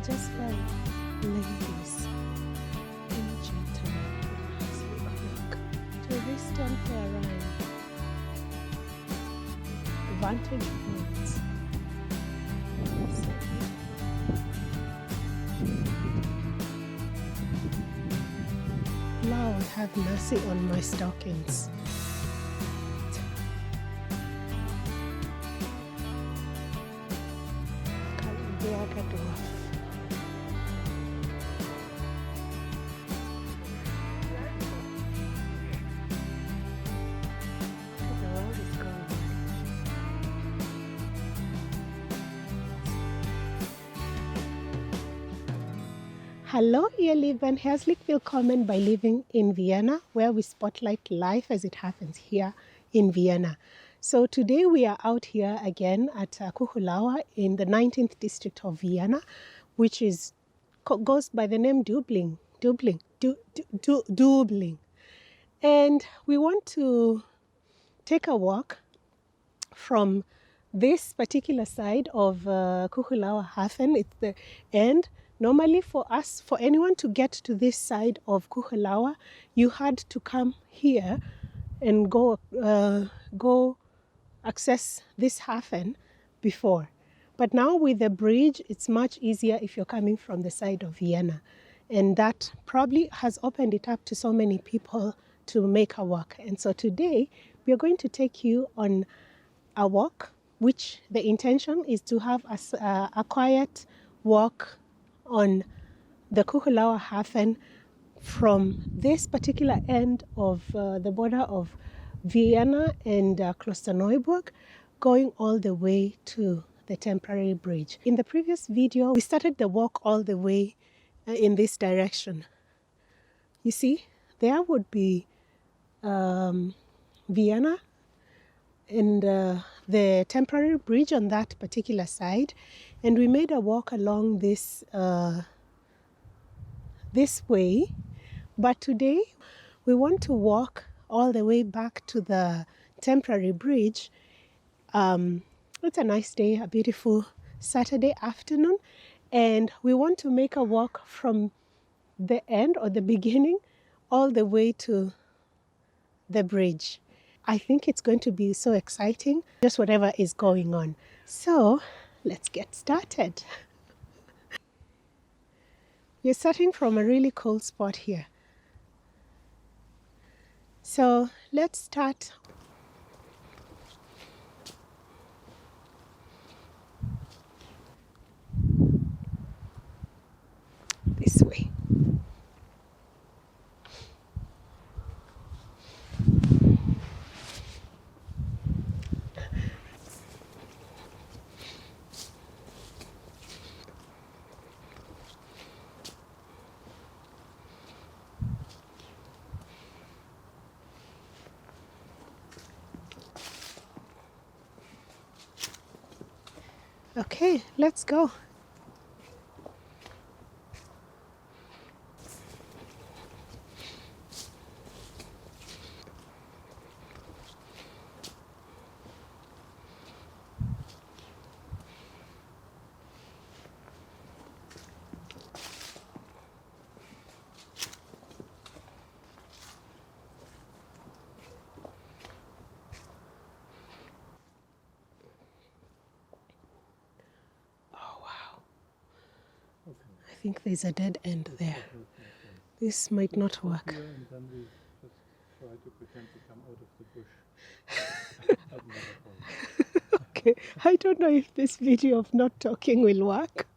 just felt ladies and gentlemen as we clock to this temporary ride. Vantage points. Lord have mercy on my stockings. Hallo ihr Lieben, herzlich willkommen bei Living in Vienna, where we spotlight life as it happens here in Vienna. So today we are out here again at Kuchelauer in the 19th District of Vienna, which goes by the name Döbling. And we want to take a walk from this particular side of Kuchelauer Hafen. It's the end. Normally for anyone to get to this side of Kuchelauer, you had to come here and go access this Hafen before. But now with the bridge, it's much easier if you're coming from the side of Vienna. And that probably has opened it up to so many people to make a walk. And so today, we are going to take you on a walk, which the intention is to have a quiet walk on the Kuchelauer Hafen from this particular end of the border of Vienna and Klosterneuburg, going all the way to the temporary bridge. In the previous video, we started the walk all the way in this direction. You see, there would be Vienna and the temporary bridge on that particular side, and we made a walk along this this way. But today we want to walk all the way back to the temporary bridge. It's a nice day, a beautiful Saturday afternoon, and we want to make a walk from the end or the beginning all the way to the bridge. I think it's going to be so exciting, just whatever is going on. So let's get started. We're starting from a really cool spot here. So let's start. This way. Okay, let's go. I think there's a dead end there. This might not work. And then we just try to pretend to come out of the bush. Okay, I don't know if this video of not talking will work,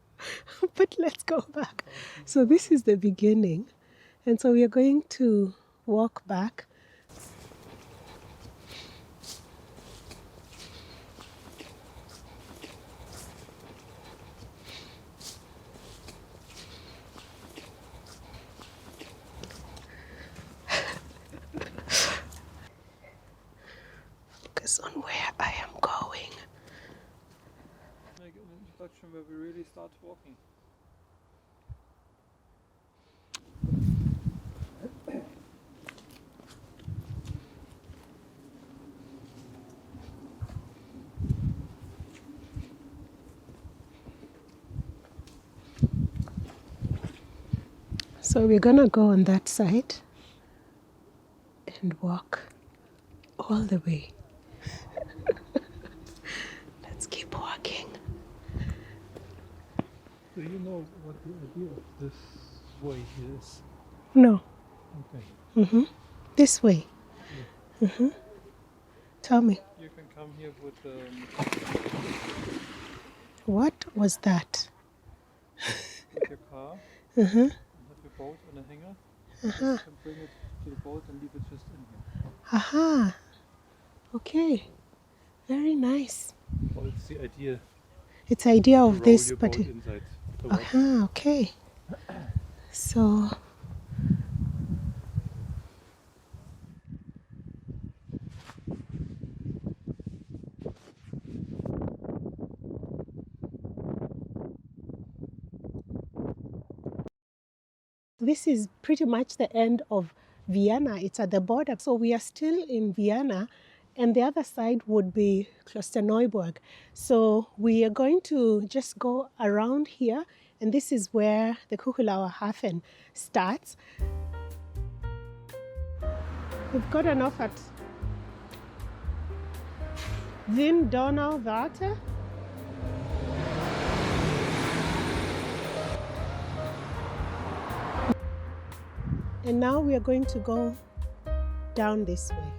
but let's go back. So this is the beginning, and so we are going to walk back. On where I am going. Make an introduction where we really start walking. So we're gonna go on that side and walk all the way. Let's keep walking. Do you know what the idea of this way is? No. Okay. This way. Yeah. Tell me. You can come here with What was that? your car Uh-huh. and have your boat on a hanger. You can bring it to the boat and leave it just in here. Aha. Okay. Very nice. Well, it's the idea. It's the idea of roll this, your but boat inside the water. aha. Okay. So. This is pretty much the end of Vienna. It's at the border. So we are still in Vienna, and the other side would be Klosterneuburg. So we are going to just go around here, and this is where the Kuchelauer Hafen starts. We've gotten off at Wien Donauwarte. And now we are going to go down this way.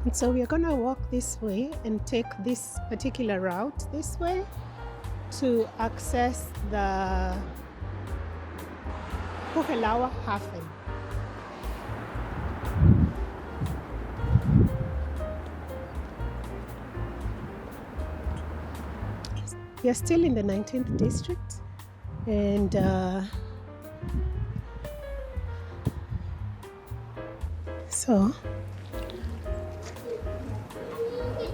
And so we are going to walk this way and take this particular route this way to access the Kuchelauer Hafen. We are still in the 19th district, and so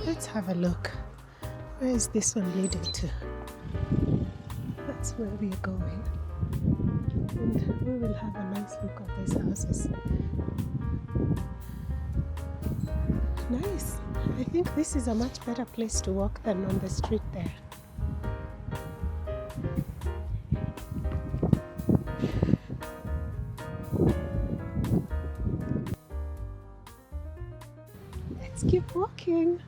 let's have a look. Where is this one leading to? That's where we are going. And we will have a nice look at these houses. Nice. I think this is a much better place to walk than on the street there. Let's keep walking.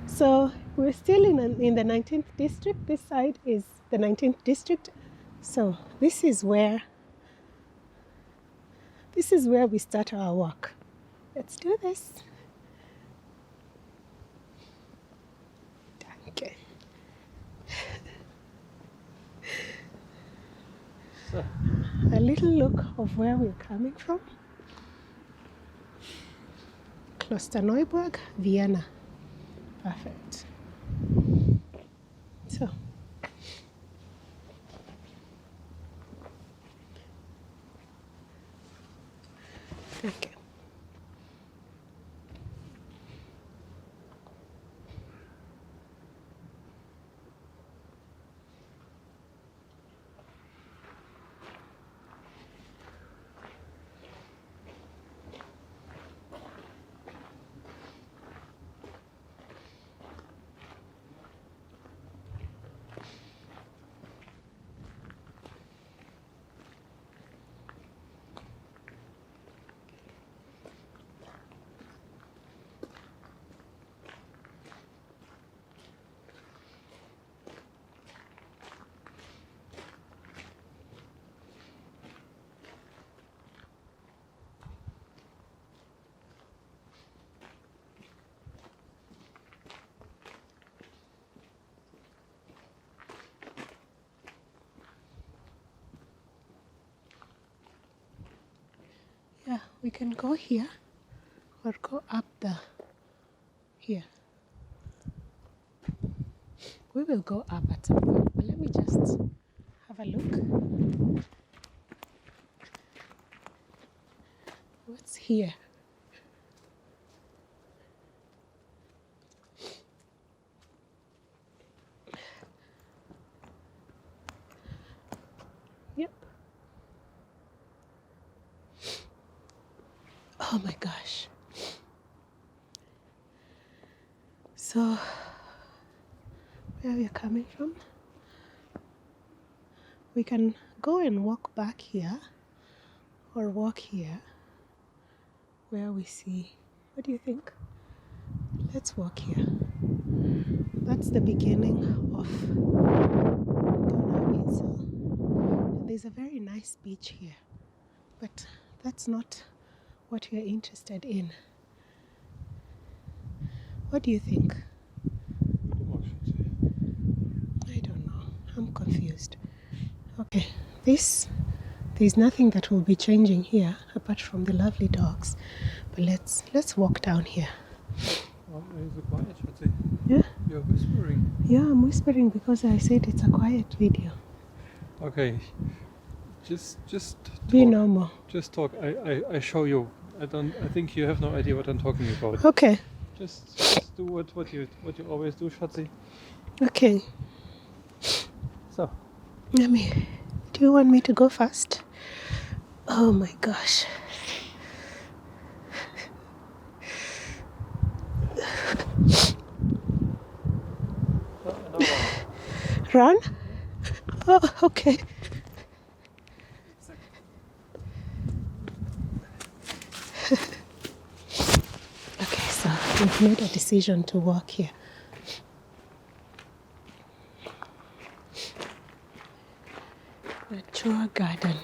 So we're still in the 19th district. This side is the 19th district. So this is where we start our walk. Let's do this. Okay. A little look of where we're coming from. Klosterneuburg, Vienna. Perfect. So. Okay. Yeah, we can go here or go up here. We will go up at some point, but let me just have a look. What's here? Yep. Oh my gosh. So, where are we coming from? We can go and walk back here or walk here where we see. What do you think? Let's walk here. That's the beginning of and there's a very nice beach here, but that's not what we're interested in. What do you think? I don't know. I'm confused. Okay, there's nothing that will be changing here apart from the lovely dogs. But let's walk down here. Oh, you're so quiet, Schatzi. Yeah? You're whispering. Yeah, I'm whispering because I said it's a quiet video. Okay. Just talk. Be normal. Just talk. I show you. I think you have no idea what I'm talking about. Okay. Just do what you always do, Schatzi. Okay. So. Do you want me to go fast? Oh my gosh. Run? Oh, okay. Okay, so we've made a decision to walk here. Nature garden.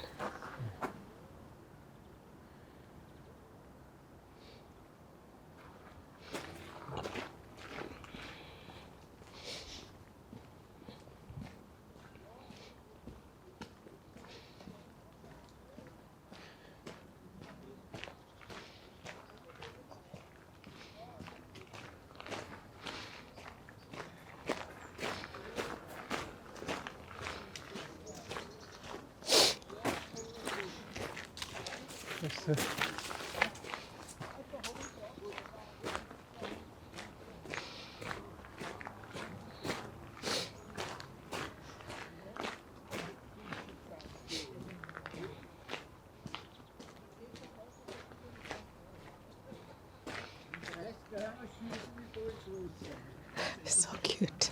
So cute.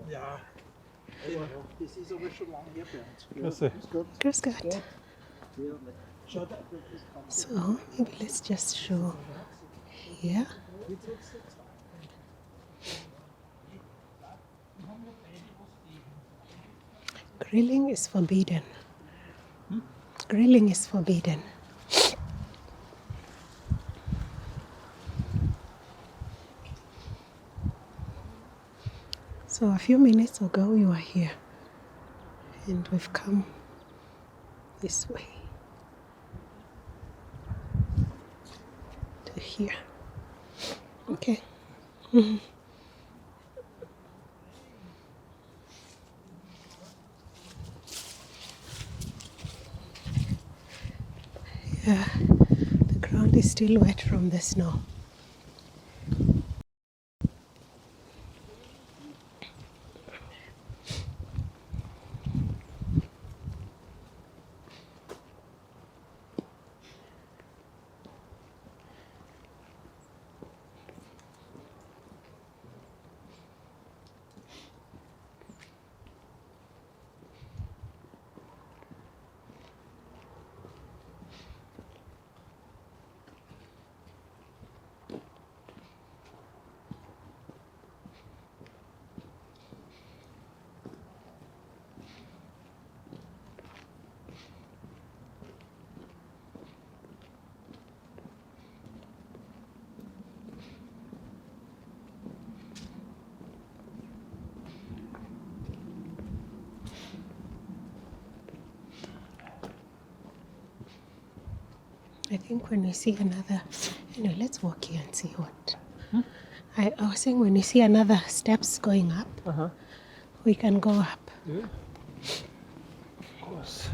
Ja, das ist aber schon lange her bei uns. Grüß Gott. Grüß Gott. So maybe let's just show here. Grilling is forbidden. Grilling is forbidden. So a few minutes ago we were here and we've come this way to here. Okay. Yeah, the ground is still wet from the snow. I think when we see another, let's walk here and see what. I was saying when we see another steps going up, we can go up. Yeah. Of course.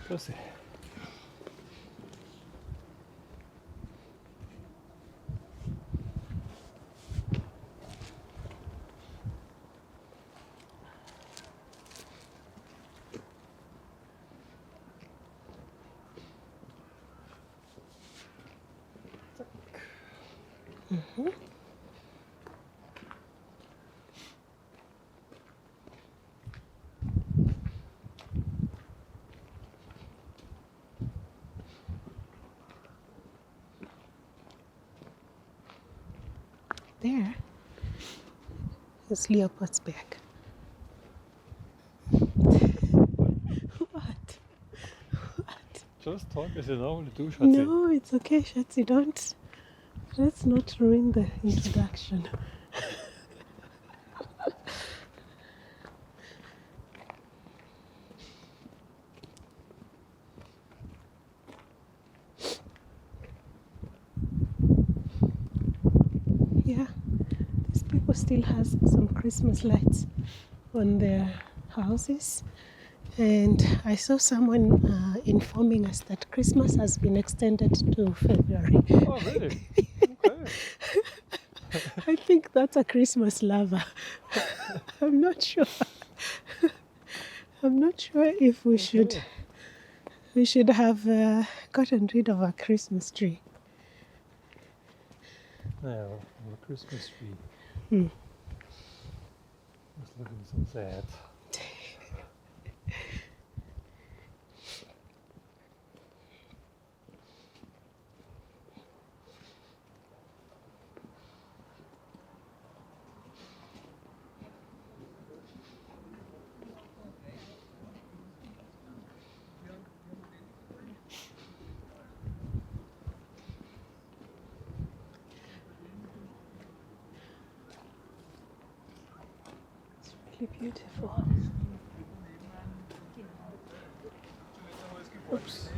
Grüß dich. There is Leopoldsberg. What? Just talk as you normally do, Schatzi. No, it's okay, Schatzi. Let's not ruin the introduction. Yeah, these people still has some Christmas lights on their houses. And I saw someone informing us that Christmas has been extended to February. Oh, really? Okay. I think that's a Christmas lover. I'm not sure. I'm not sure if we should have gotten rid of our Christmas tree. Yeah, well, a Christmas tree. Hmm. It's looking so sad. Really beautiful. Oops.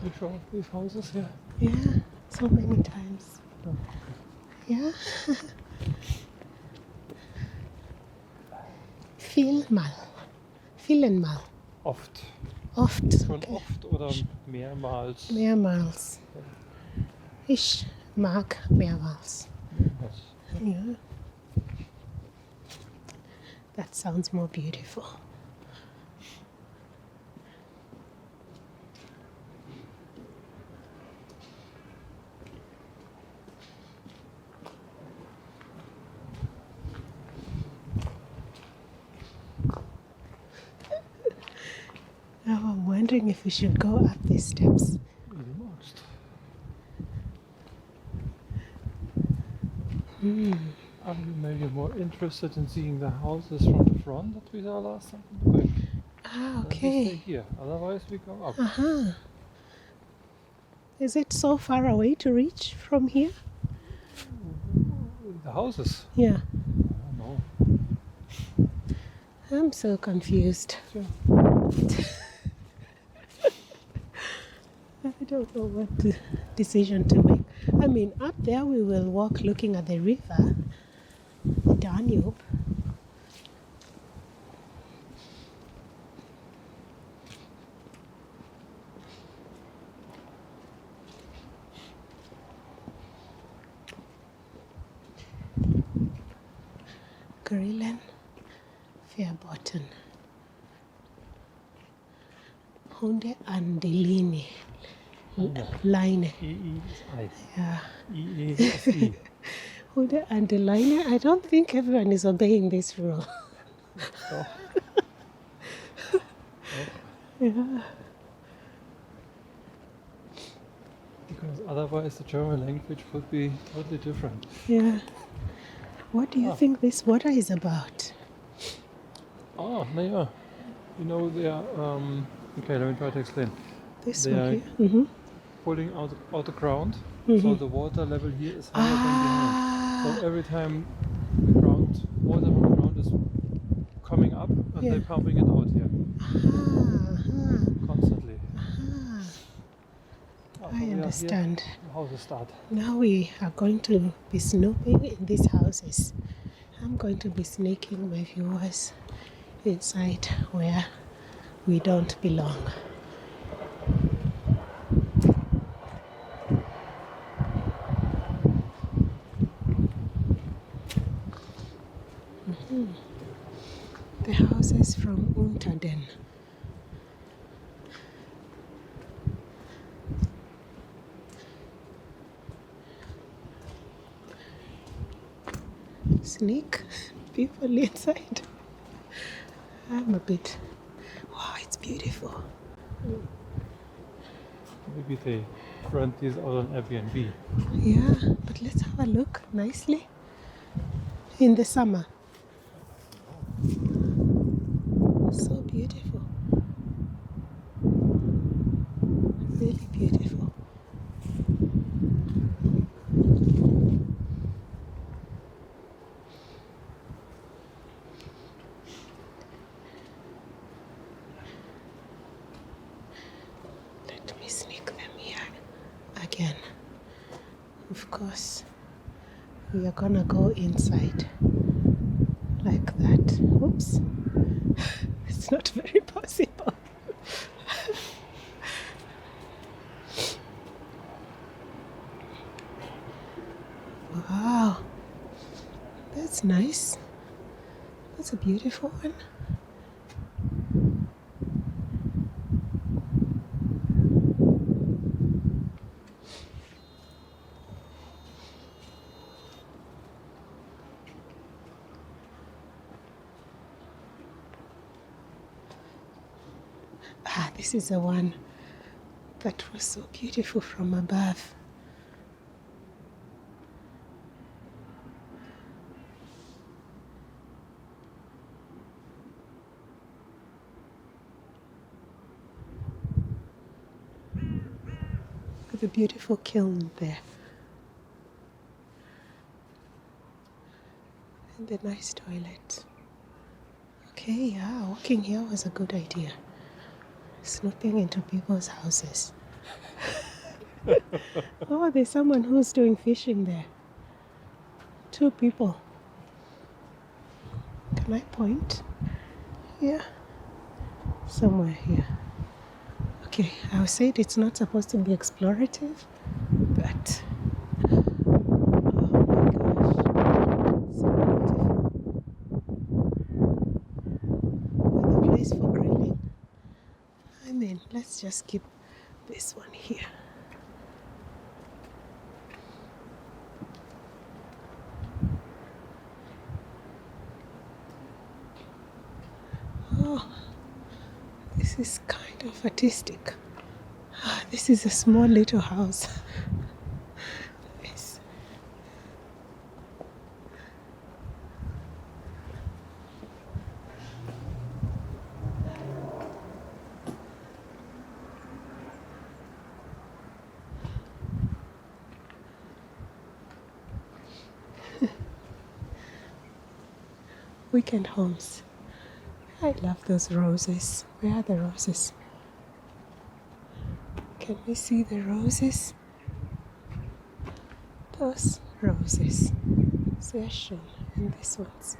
Do you show these houses here? Yeah, so many times. Oh. Yeah. Vielmal. Oft. Oft. Schon Okay. oft oder mehrmals? Mehrmals. Ich mag mehrmals. Mehrmals. Yeah. That sounds more beautiful. Now I'm wondering if we should go up these steps. Wie du magst. Are you maybe more interested in seeing the houses from the front that we saw last time from the back? Ah, Then we stay okay. here. Otherwise we go up. Uh-huh. Is it so far away to reach from here? The houses? Yeah. I don't know. I'm so confused. Sure. I don't know what decision to make. I mean, up there we will walk looking at the river, the Danube. Grillen, Verboten. Hunde an die Linie. Leine. II is I. Yeah. IE is I. Hunde an die Leine. I don't think everyone is obeying this rule. Oh. Yeah. Because otherwise the German language would be totally different. Yeah. What do you think this water is about? Ah, naja. You know, they are, okay, let me try to explain. This They one are here. Mm-hmm. pulling out the ground, so Mhm. the water level here is higher than behind. So Ah, every time the water from the ground is coming up, and yeah. they're pumping it out here constantly. I So we are here. understand. The houses start. Now we are going to be snooping in these houses. I'm going to be sneaking my viewers inside where we don't belong. The houses from Unterden. Sneak people inside. I'm a bit. Wow, it's beautiful. Maybe they rent these out on Airbnb. Yeah, but let's have a look nicely in the summer. So beautiful. Really beautiful. Let me sneak them here again. Of course, we are gonna go inside like that. Oops. It's not very possible. Wow, that's nice. That's a beautiful one. Ah, this is the one that was so beautiful from above. With a beautiful kiln there. And a nice toilet. Okay, yeah, walking here was a good idea. Snooping into people's houses. Oh, there's someone who's doing fishing there. 2 people. Can I point? Yeah. Somewhere here. Okay, I said it's not supposed to be explorative, but oh my gosh, so beautiful. With a place for grilling. I mean, let's just keep this one here. Oh, this is kind of artistic. Ah, this is a small little house. Nice. Weekend homes. I love those roses. Where are the roses? Can we see the roses? Those roses. Sehr schön. And these ones.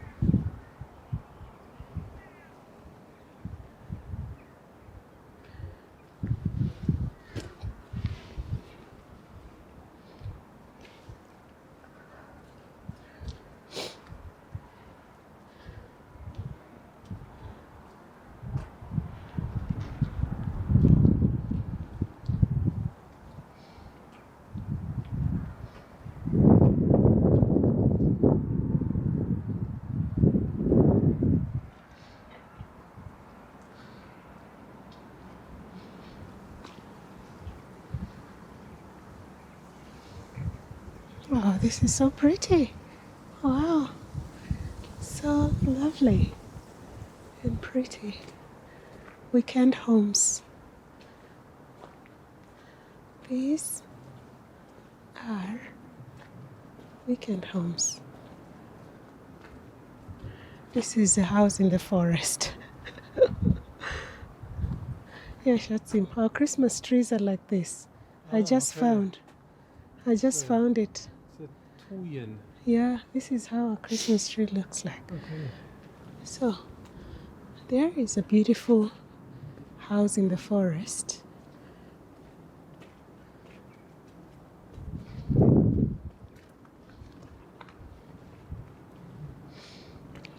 Oh, this is so pretty. Wow. So lovely and pretty. Weekend homes. These are weekend homes. This is a house in the forest. Yeah, Shatzim, our Christmas trees are like this. I just found it. It's a Tuyen. Yeah, this is how a Christmas tree looks like. Okay. So, there is a beautiful house in the forest.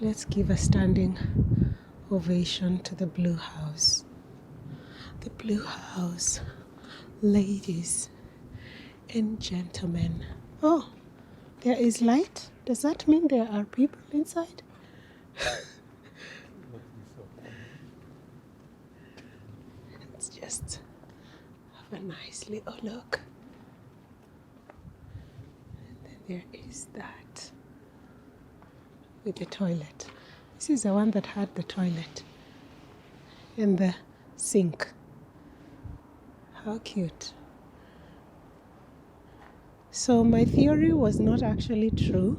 Let's give a standing ovation to the blue house. The blue house, ladies and gentlemen. Oh, there is light? Does that mean there are people inside? Let's just have a nice little look. And then there is that with the toilet. This is the one that had the toilet and the sink. How cute. So my theory was not actually true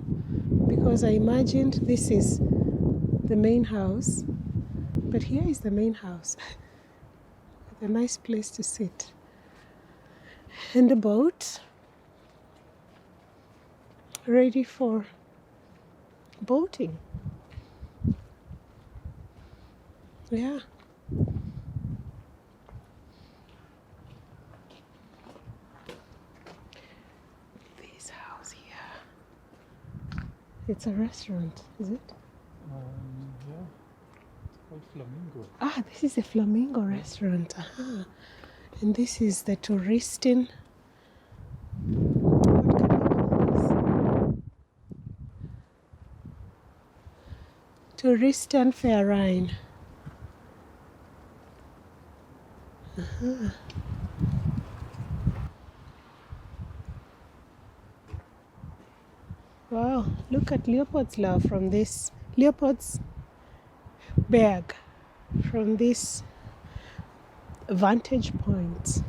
because I imagined this is the main house, but here is the main house with a nice place to sit and a boat ready for boating. Yeah. This house here. It's a restaurant, is it? Yeah. It's called Flamingo. Ah, this is a flamingo restaurant. Aha. And this is the Touristin. What can we call this? Touristen Verein. Wow, look at Leopoldslauf from this Leopoldsberg from this vantage point.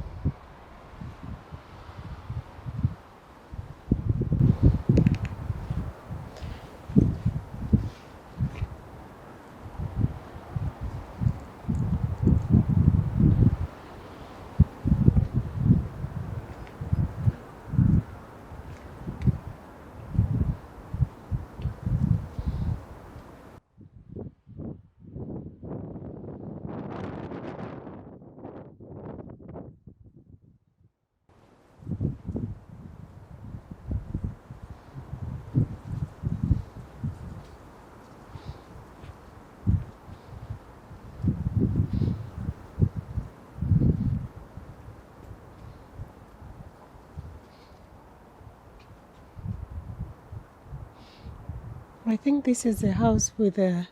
I think this is a house with the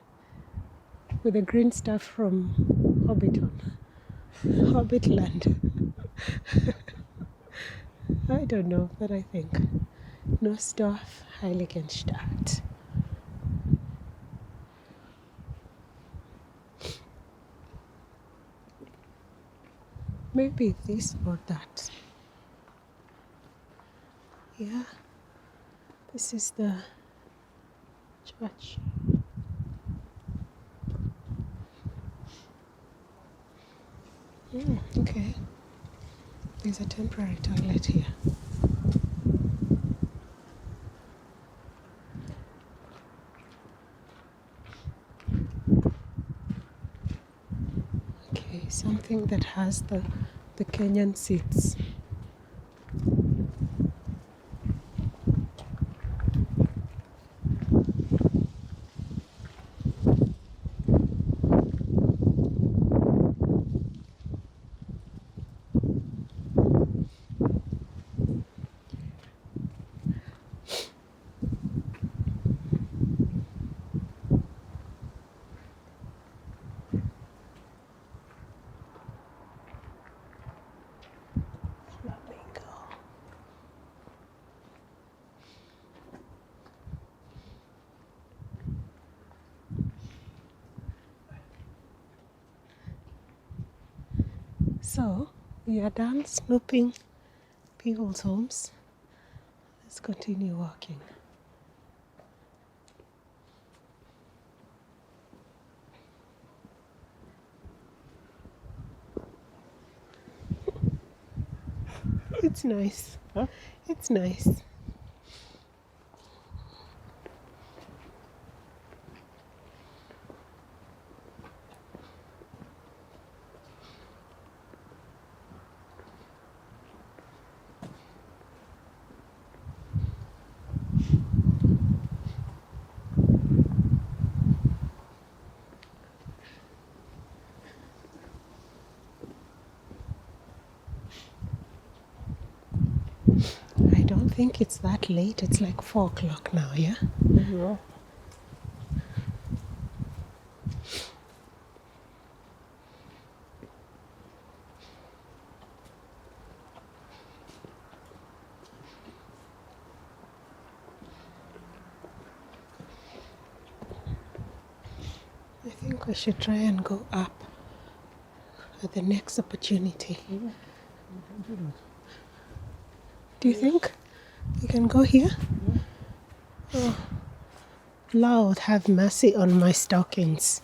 green stuff from Hobbitland. I don't know, but I think Nussdorf, Heiligenstadt. Maybe this or that. Yeah, this is the church. Okay. There's a temporary toilet here. Okay, something that has the Kenyan seats. So we are done snooping people's homes. Let's continue walking. It's nice. Huh? It's nice. I don't think it's that late. It's like 4 o'clock now, yeah? Yeah. I think we should try and go up at the next opportunity. Yeah, we can do that. Do you think we can go here? Yeah. Oh, Lord, have mercy on my stockings.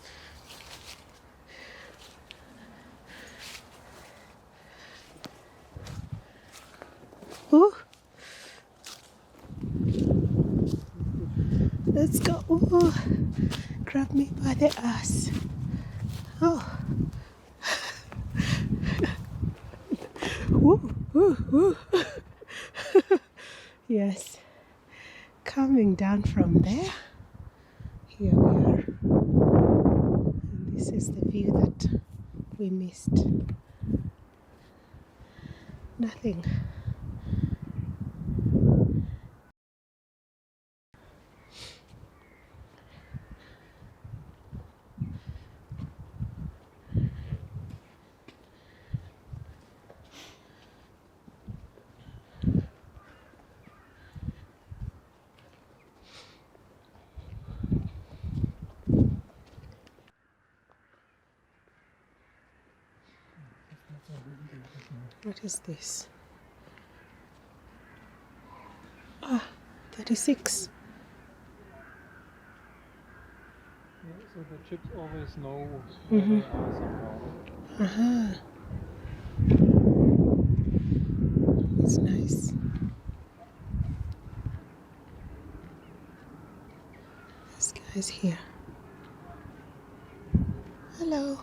Ooh. Let's go. Ooh. Grab me by the ass. Oh. Woo, woo, woo. Yes. Coming down from there. Here we are. And this is the view that we missed. Nothing. What is this? Ah, 36. Yeah, so the chips always know where they are somehow. Uh-huh. It's nice. This guy's here. Hello.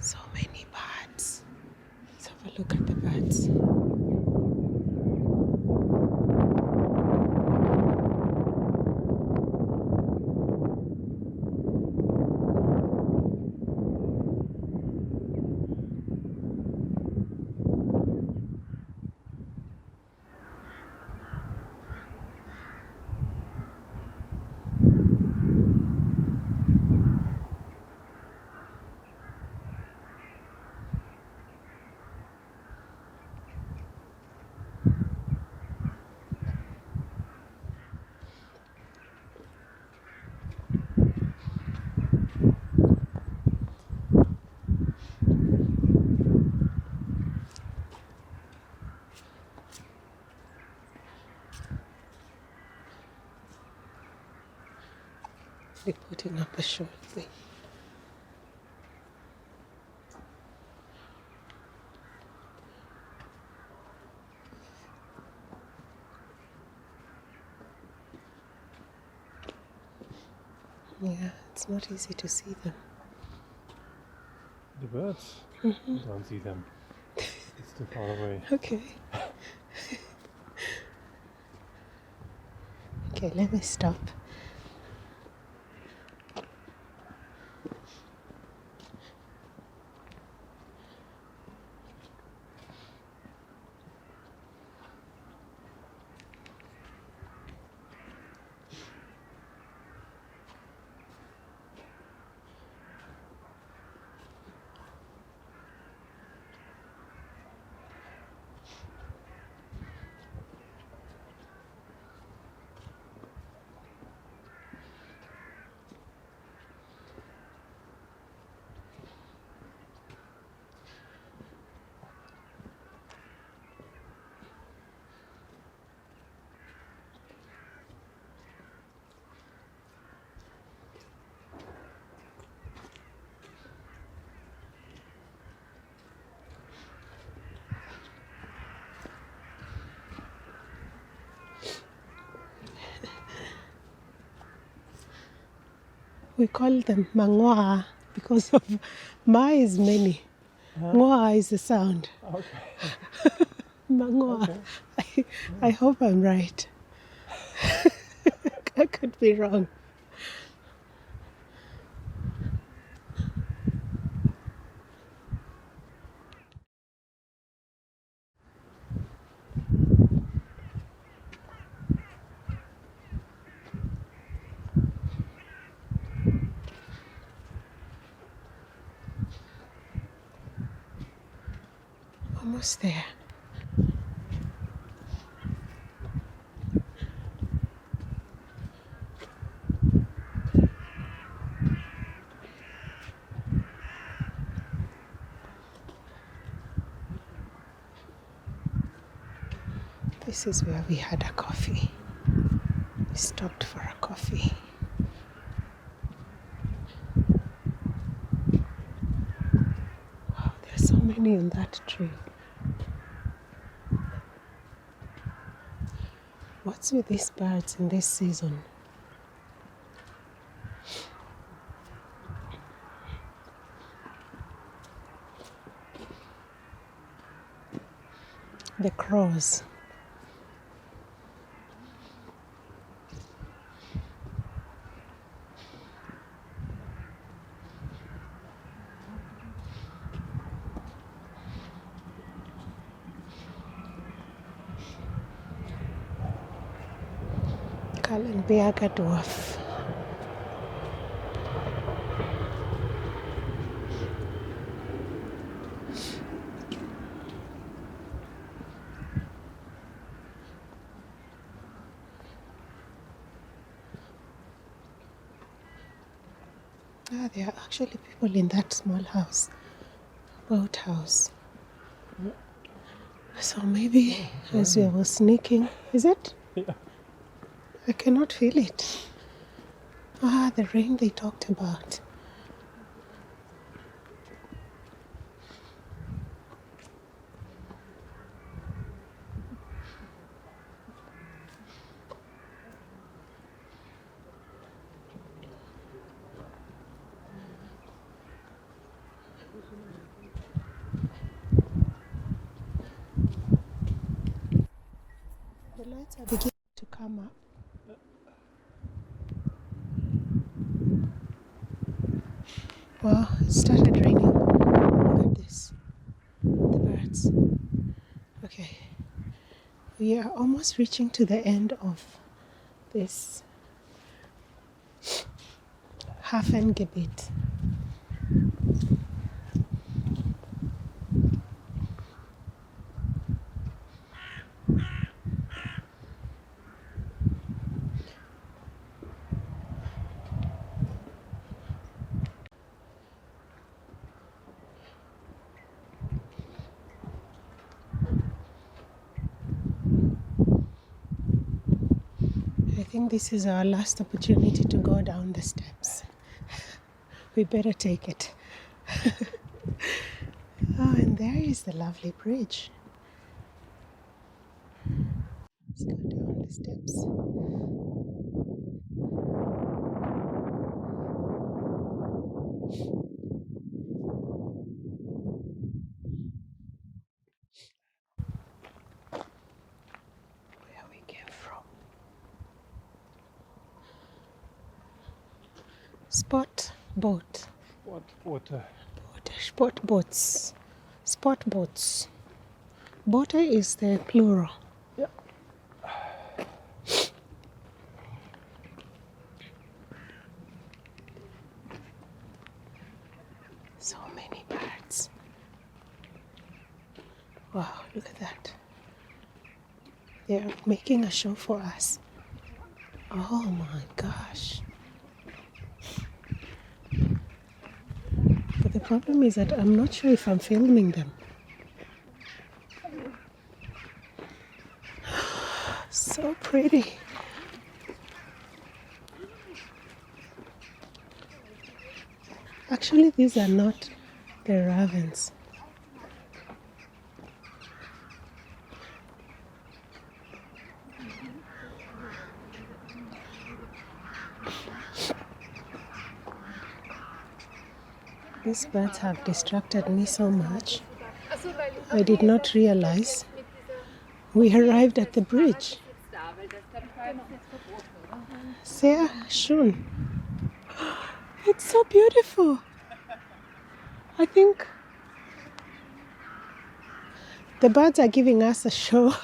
So many birds. Let's have a look at the birds. They're putting up a short thing. Yeah, it's not easy to see them. The birds? Mm-hmm. You don't see them. It's too far away. Okay. Okay, let me stop. we call them mangoa because of ma is many. Ngoa is the sound. Okay. Mangoa. Okay. I hope I'm right. I could be wrong. Almost there. This is where we had a coffee. We stopped for a coffee. Wow, there's so many on that tree. What's with these birds in this season? The crows. Kallenberger Dorf. Ah, there are actually people in that small house, boathouse. So maybe as we were sneaking, is it? Yeah. I cannot feel it. Ah, the rain they talked about. The lights are beginning to come up. Wow, it started raining. Look at this. The birds. Okay. We are almost reaching to the end of this Hafengebiet. I think this is our last opportunity to go down the steps. We better take it. Oh, and there is the lovely bridge. Let's go down the steps. Where we came from. Spot boat. What water? Spot boats. Spot boats. Bote is the plural. Yeah. So many birds. Wow, look at that. They're making a show for us. Oh my gosh. But the problem is that I'm not sure if I'm filming them. So pretty. Actually, these are not the ravens. These birds have distracted me so much. I did not realize we arrived at the bridge. Sehr schön. It's so beautiful. I think the birds are giving us a show,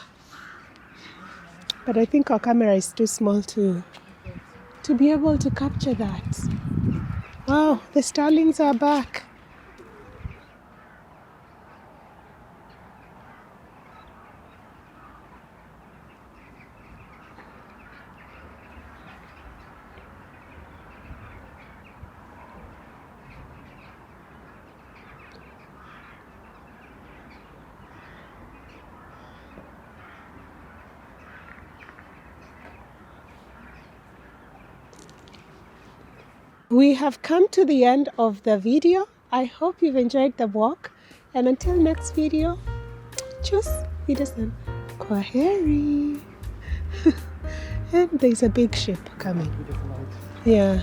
but I think our camera is too small to be able to capture that. Wow, the starlings are back. We have come to the end of the video. I hope you've enjoyed the walk. And until next video, tschüss, Wiedersehen, Kwaheri. And there's a big ship coming. Yeah.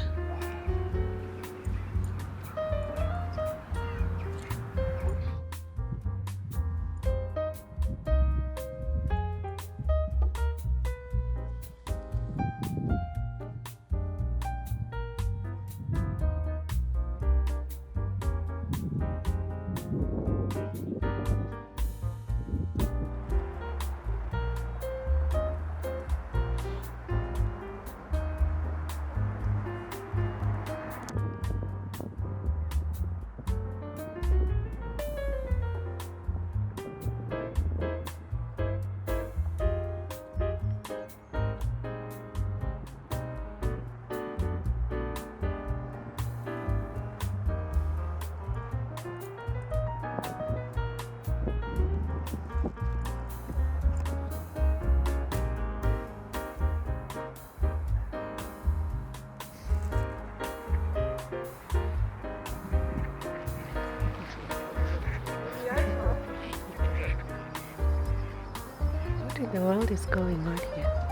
What in the world is going on here?